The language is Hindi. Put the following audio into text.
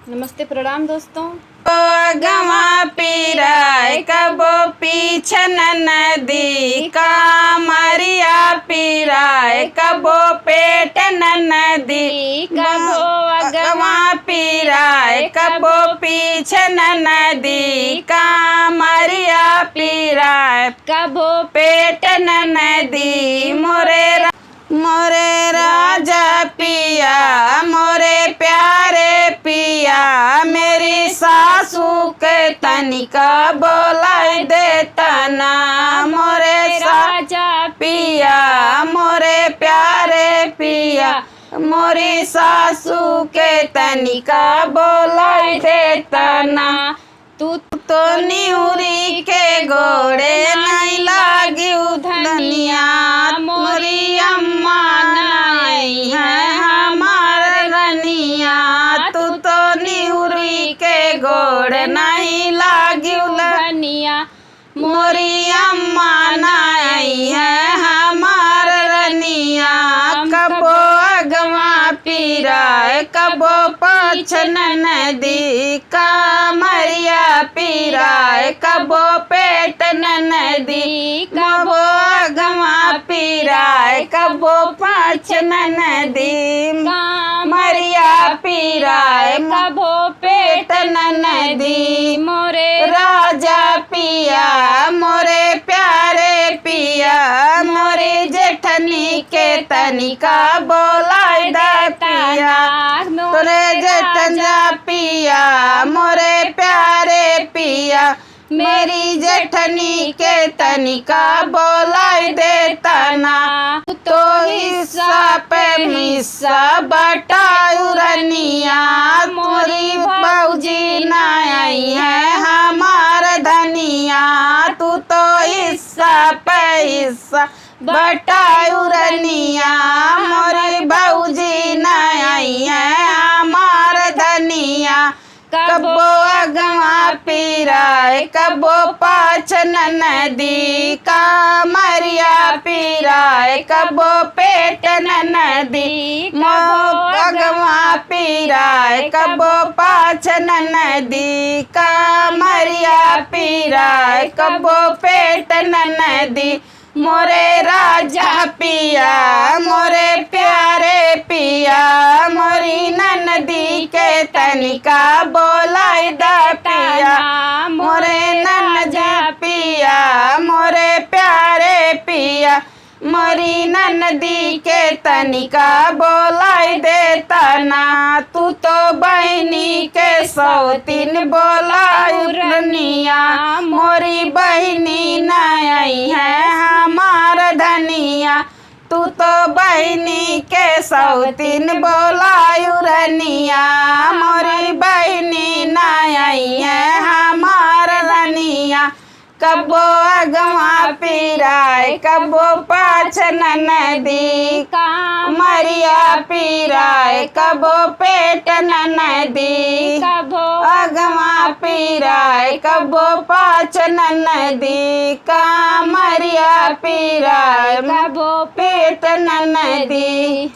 नमस्ते, प्रणाम दोस्तों। गवा पीराय कबो पीछन नदी कामरिया पीराय कबो पेट नदी कबो गवा पीराय कबो पीछन नदी कामरिया पीराय कबो पेट नदी मोरे राजा पिया मोरे प्यारे पिया मेरी सासू के तनिका बोलाई देता ना मोरे राजा पिया मोरे प्यारे पिया मोरी सासू के तनिका बोलाई देता ना तू तो निउरी के घोड़े नहीं लागी धनिया मोरी अम्मा नहीं है हमार रनिया तू तो निउरी के घोड़े नहीं लागी धनिया मोरी अम्मा नहीं है हमार रनिया कबो अगवा पीराय कबो पछन नदी कामरिया पीराय कबो पेट नदी कबो अगवा पीराय कबो पछन नदी कामरिया पीराय कबो पेट नदी मोरे राजा पिया मोरे प्यारे पिया मोरे जेठनी के तनिका बोलाई दा पिया तोरे जेठना पिया मोरे प्यारे पिया मेरी जेठनी के तनिका बोलाई देता ना तो हिस्सा पे मिस्सा बटाऊ रनिया मोरी बाऊजी ना आई है हमार धनिया तू तो हिस्सा पे हिस्सा बटाऊ रनिया मोरी बाऊजी ना आई है हमार धनिया कबो अगवा पीराय कबो पाछन नदी कामरिया पीराय कबो पेट नदी अगवा पीराय कबो पाछन नदी कामरिया पीराय कबो पेट नदी मोरे राजा पिया मोरे प्यारे पिया मोरी नदी के तनिका बोलाई दा पिया मोरे नदी पिया मोरे प्यारे पिया मोरी नदी के तनिका बोलाई देता ना तू तो बहनी के सौतीन बोलाई रनिया मोरी बहनी न आई है हमार धनिया तू तो बहनी के सौतीन बोलायु रनिया मोरी बहनी न आई है हमार रनिया कबो अगवा पीराय कबो पाछन नदी कामरिया पीराय कबो पेट नदी कबो अगवा पीराय कबो पाछन नदी कामरिया पीराय कबो पेट नदी।